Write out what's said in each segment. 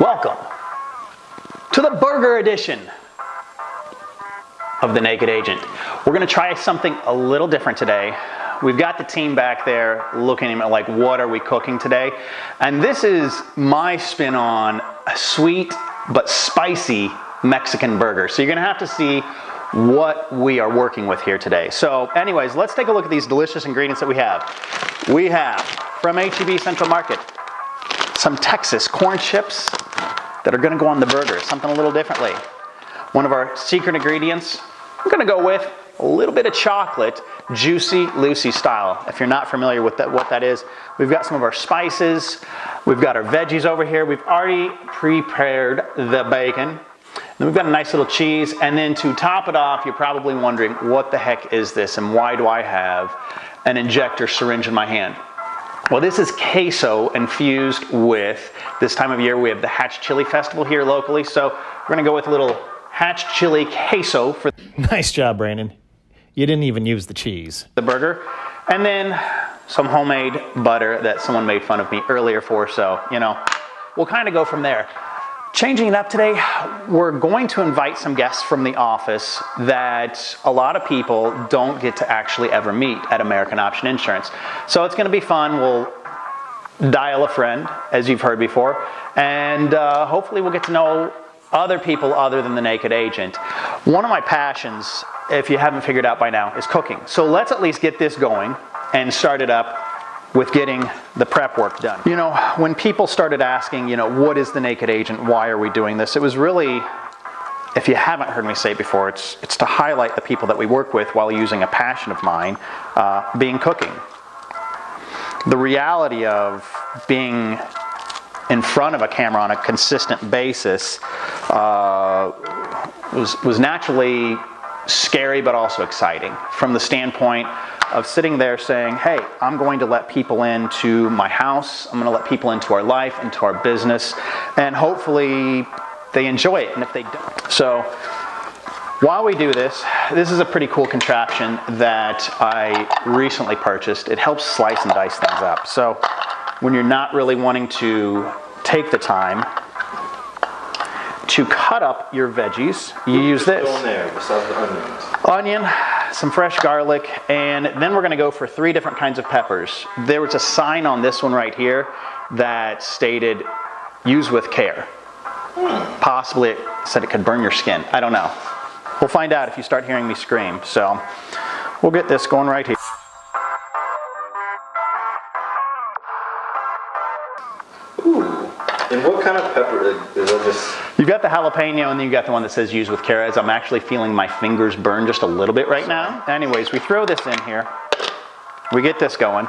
Welcome to the burger edition of The Naked Agent. We're gonna try something a little different today. We've got the team back there looking at like, what are we cooking today? And this is my spin on a sweet but spicy Mexican burger. So you're gonna have to see what we are working with here today. So anyways, let's take a look at these delicious ingredients that we have. We have, from H-E-B Central Market, some Texas corn chips that are gonna go on the burger, something a little differently. One of our secret ingredients, we're gonna go with a little bit of chocolate, Juicy Lucy style. If you're not familiar with that, what that is, we've got some of our spices, we've got our veggies over here, we've already prepared the bacon, then we've got a nice little cheese, and then to top it off, you're probably wondering, what the heck is this, and why do I have an injector syringe in my hand? Well, this is queso infused with, this time of year, we have the Hatch Chili Festival here locally, so we're gonna go with a little Hatch Chili queso for Nice job, Brandon. You didn't even use the cheese. the burger, and then some homemade butter that someone made fun of me earlier for, so, you know, we'll kind of go from there. Changing it up today, we're going to invite some guests from the office that a lot of people don't get to actually ever meet at American Option Insurance. So it's going to be fun. We'll dial a friend, as you've heard before, and hopefully we'll get to know other people other than the Naked Agent. One of my passions, if you haven't figured out by now, is cooking. So let's at least get this going and start it up with getting the prep work done. You know, when people started asking, you know, what is the Naked Agent? Why are we doing this? It was really, if you haven't heard me say it before, it's to highlight the people that we work with while using a passion of mine, being cooking. The reality of being in front of a camera on a consistent basis was naturally scary but also exciting from the standpoint of sitting there saying, hey, I'm going to let people into my house, I'm gonna let people into our life, into our business, and hopefully they enjoy it, and if they don't. So while we do this, this is a pretty cool contraption that I recently purchased. It helps slice and dice things up. So when you're not really wanting to take the time to cut up your veggies, you use this. What's there besides the onions? Onion, some fresh garlic, and then we're gonna go for 3 different kinds of peppers. There was a sign on this one right here that stated, use with care. Possibly it said it could burn your skin. I don't know. We'll find out if you start hearing me scream. So we'll get this going right here. Ooh. And what kind of pepper is that? Just You've got the jalapeno, and then you've got the one that says use with care, as I'm actually feeling my fingers burn just a little bit right now. Anyways, we throw this in here. We get this going.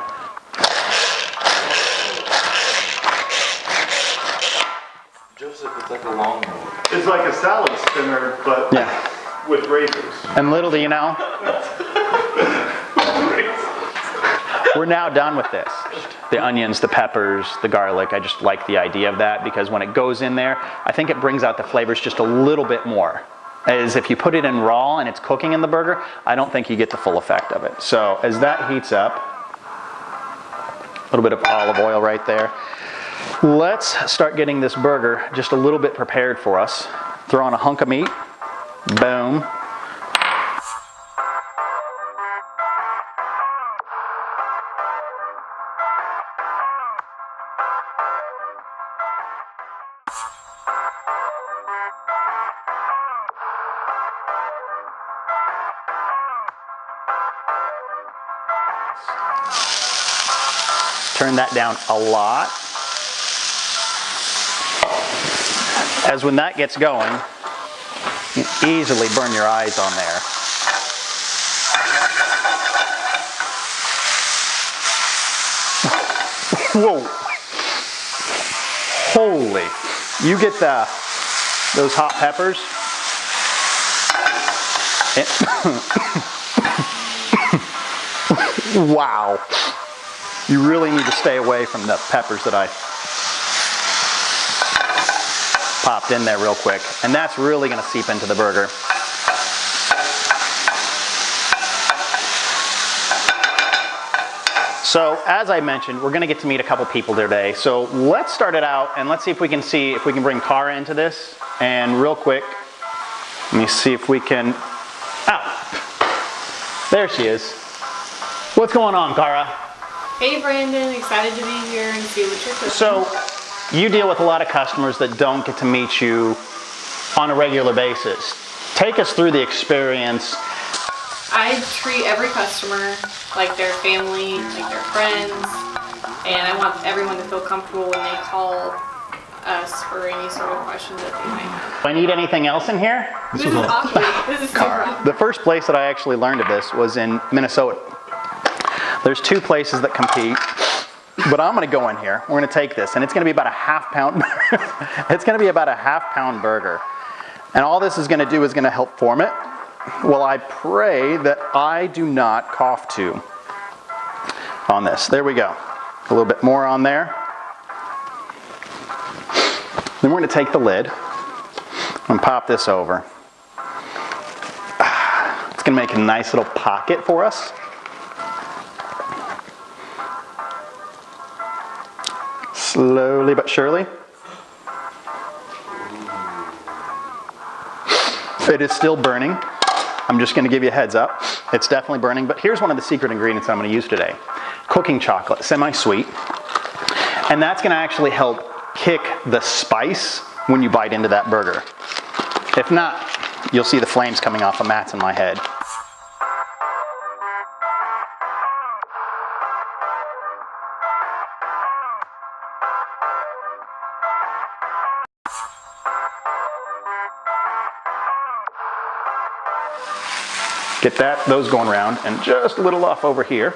Joseph, it's like a lawnmower. It's like a salad spinner, but Yeah. with razors. And little do you know, we're now done with this. The onions, the peppers, the garlic, I just like the idea of that because when it goes in there, I think it brings out the flavors just a little bit more. As if you put it in raw and it's cooking in the burger, I don't think you get the full effect of it. So as that heats up, a little bit of olive oil right there. Let's start getting this burger just a little bit prepared for us. Throw on a hunk of meat, boom. Turn that down a lot. As when that gets going, you easily burn your eyes on there. Whoa. Holy. You get those hot peppers. Wow. You really need to stay away from the peppers that I popped in there real quick. And that's really going to seep into the burger. So as I mentioned, we're gonna get to meet a couple people today. So let's start it out and let's see if we can bring Cara into this. And real quick, let me see if we can, there she is. What's going on, Cara? Hey Brandon, excited to be here and see what you're cooking. So you deal with a lot of customers that don't get to meet you on a regular basis. Take us through the experience. I treat every customer like their family, like their friends, and I want everyone to feel comfortable when they call us for any sort of questions that they might have. Do I need anything else in here? This is awkward. This is super awkward. The first place that I actually learned of this was in Minnesota. There's 2 places that compete, but I'm gonna go in here. We're gonna take this, and it's gonna be about a half-pound. It's gonna be about a half-pound burger, and all this is gonna do is gonna help form it. Well, I pray that I do not cough too on this. There we go. A little bit more on there. Then we're going to take the lid and pop this over. It's going to make a nice little pocket for us. Slowly but surely. It is still burning. I'm just going to give you a heads up. It's definitely burning, but here's one of the secret ingredients I'm going to use today. Cooking chocolate, semi-sweet. And that's going to actually help kick the spice when you bite into that burger. If not, you'll see the flames coming off of Matt's in my head. Get those going around, and just a little off over here.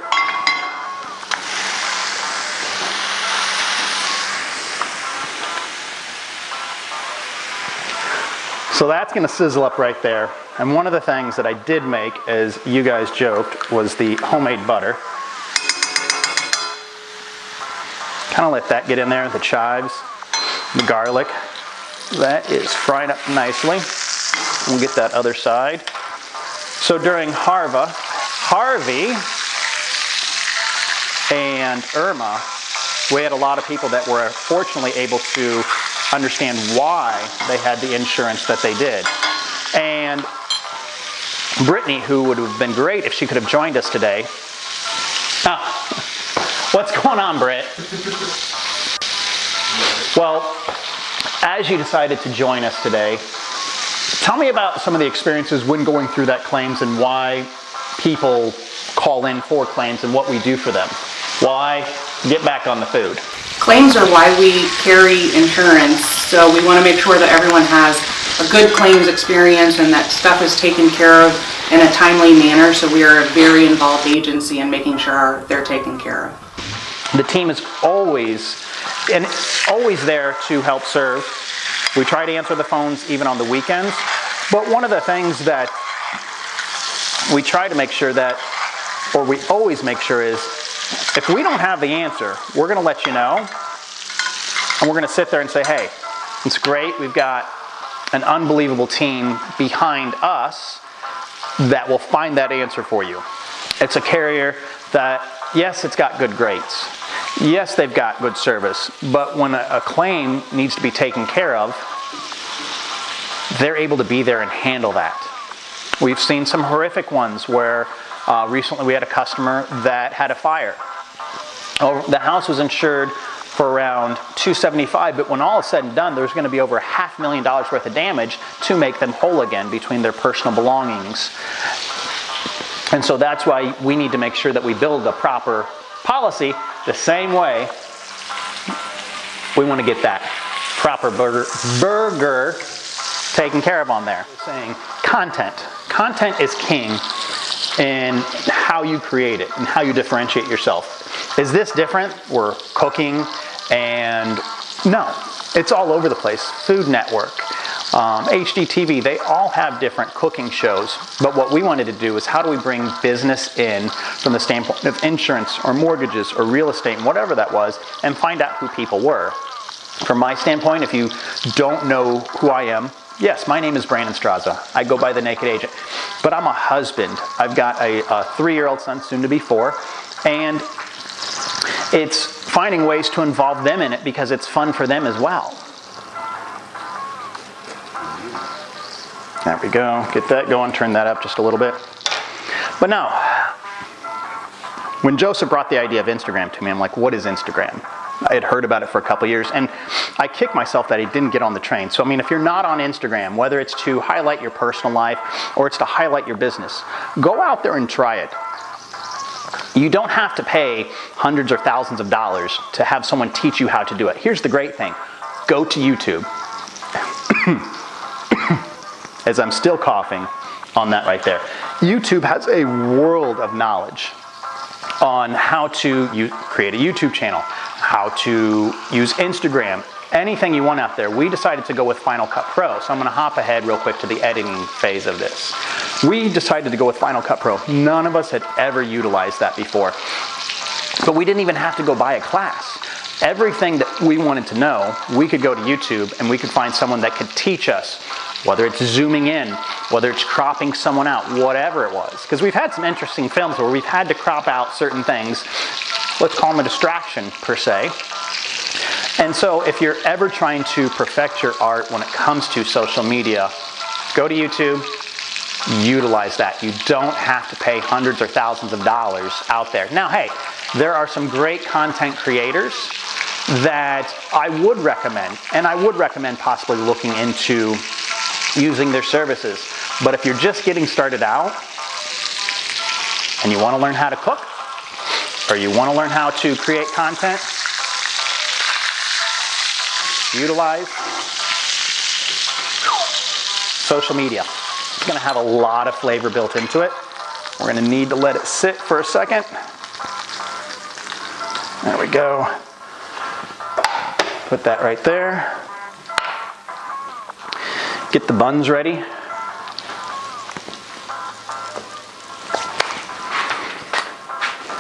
So that's gonna sizzle up right there. And one of the things that I did make, as you guys joked, was the homemade butter. Kind of let that get in there, the chives, the garlic. That is fried up nicely. We'll get that other side. So during Harvey and Irma, we had a lot of people that were fortunately able to understand why they had the insurance that they did. And Brittany, who would have been great if she could have joined us today. What's going on, Britt? Well, as you decided to join us today, tell me about some of the experiences when going through that claims and why people call in for claims and what we do for them. Why get back on the food? Claims are why we carry insurance, so we want to make sure that everyone has a good claims experience and that stuff is taken care of in a timely manner, so we are a very involved agency in making sure they're taken care of. The team is always there to help serve. We try to answer the phones even on the weekends, but one of the things that we try to make sure that, or we always make sure is, if we don't have the answer, we're going to let you know, and we're going to sit there and say, hey, it's great, we've got an unbelievable team behind us that will find that answer for you. It's a carrier that, yes, it's got good rates. Yes, they've got good service, but when a claim needs to be taken care of, they're able to be there and handle that. We've seen some horrific ones where recently we had a customer that had a fire. The house was insured for around $275, but when all is said and done, there's going to be over $500,000 worth of damage to make them whole again between their personal belongings. And so that's why we need to make sure that we build a proper policy the same way. We want to get that proper burger taken care of on there. We're saying content. Content is king in how you create it and how you differentiate yourself. Is this different? We're cooking, and no, it's all over the place. Food Network, HGTV, they all have different cooking shows. But what we wanted to do is how do we bring business in from the standpoint of insurance or mortgages or real estate and whatever that was, and find out who people were. From my standpoint, if you don't know who I am, yes, my name is Brandon Straza. I go by the Naked Agent, but I'm a husband. I've got a 3-year-old son, soon to be 4, and it's finding ways to involve them in it because it's fun for them as well. There we go. Get that going, turn that up just a little bit. But no, when Joseph brought the idea of Instagram to me, I'm like, what is Instagram? I had heard about it for a couple years, and I kick myself that I didn't get on the train. So, I mean, if you're not on Instagram, whether it's to highlight your personal life or it's to highlight your business, go out there and try it. You don't have to pay hundreds or thousands of dollars to have someone teach you how to do it. Here's the great thing. Go to YouTube. As I'm still coughing on that right there. YouTube has a world of knowledge on how to create a YouTube channel, how to use Instagram, anything you want out there. We decided to go with Final Cut Pro, so I'm going to hop ahead real quick to the editing phase of this. We decided to go with Final Cut Pro. None of us had ever utilized that before, but we didn't even have to go buy a class. Everything that we wanted to know, we could go to YouTube and we could find someone that could teach us, whether it's zooming in, whether it's cropping someone out, whatever it was. Because we've had some interesting films where we've had to crop out certain things. Let's call them a distraction, per se. And so if you're ever trying to perfect your art when it comes to social media, go to YouTube, utilize that. You don't have to pay hundreds or thousands of dollars out there. Now, hey, there are some great content creators that I would recommend, and I would recommend possibly looking into using their services. But if you're just getting started out and you want to learn how to cook, or you want to learn how to create content, utilize social media. It's going to have a lot of flavor built into it. We're going to need to let it sit for a second. There we go. Put that right there. Get the buns ready.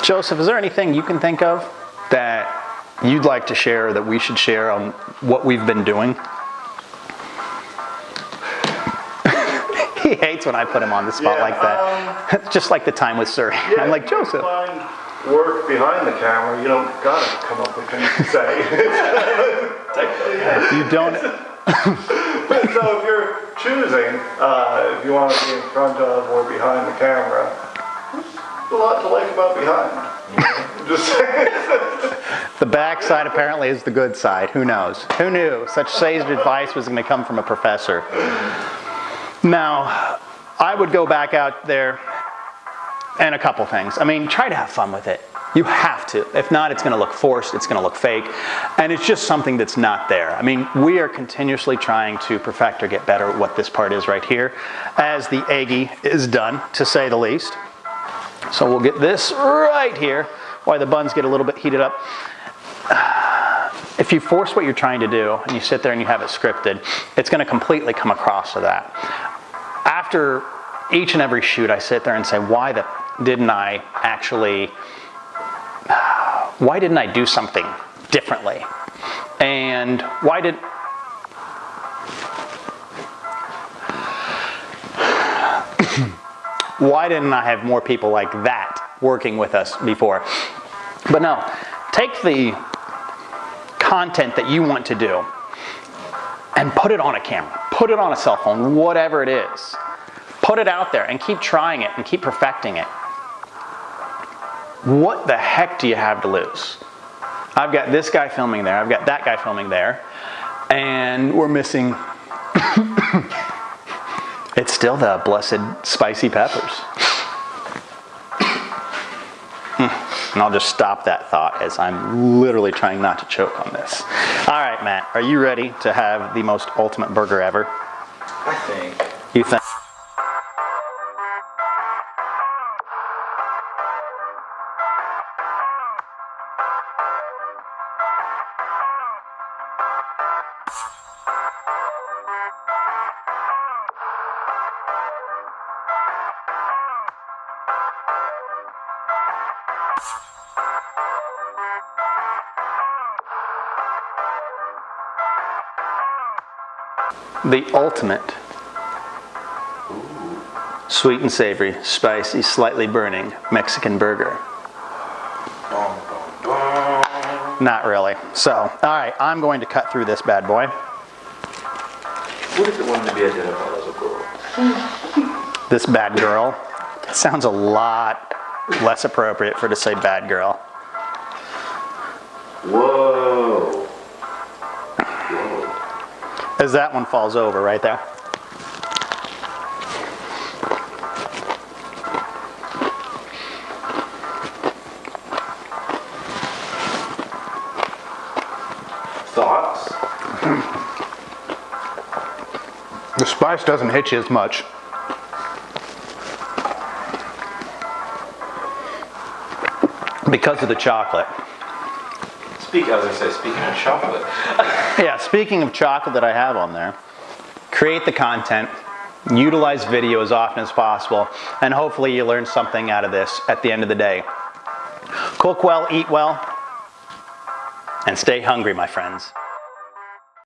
Joseph, is there anything you can think of that you'd like to share, that we should share on what we've been doing? He hates when I put him on the spot like that. Just like the time with Sir. Yeah, I'm like, Joseph. Find work behind the camera. You don't gotta come up with things to say. You don't. So if you're choosing, if you want to be in front of or behind the camera, there's a lot to like about behind. Just saying. The back side apparently is the good side. Who knows? Who knew such sage advice was going to come from a professor? Now, I would go back out there and a couple things. I mean, try to have fun with it. You have to. If not, it's going to look forced, it's going to look fake, and it's just something that's not there. I mean, we are continuously trying to perfect or get better at what this part is right here, as the eggy is done, to say the least. So we'll get this right here, while the buns get a little bit heated up. If you force what you're trying to do, and you sit there and you have it scripted, it's going to completely come across to that. After each and every shoot, I sit there and say, why didn't I do something differently? And why didn't I have more people like that working with us before? But no, take the content that you want to do and put it on a camera, put it on a cell phone, whatever it is. Put it out there and keep trying it and keep perfecting it. What the heck do you have to lose? I've got this guy filming there, I've got that guy filming there, and we're missing, it's still the blessed spicy peppers. And I'll just stop that thought as I'm literally trying not to choke on this. All right, Matt, are you ready to have the most ultimate burger ever? I think. You think? The ultimate sweet and savory, spicy, slightly burning Mexican burger. Dum, dum, dum. Not really. So, all right, I'm going to cut through this bad boy. What if it wanted to be identified as a girl? This bad girl. It sounds a lot less appropriate for to say bad girl. Whoa. Whoa. As that one falls over right there. Thoughts? The spice doesn't hit you as much. Because of the chocolate. Speaking of chocolate. Yeah, speaking of chocolate that I have on there, create the content, utilize video as often as possible, and hopefully you learn something out of this at the end of the day. Cook well, eat well, and stay hungry, my friends.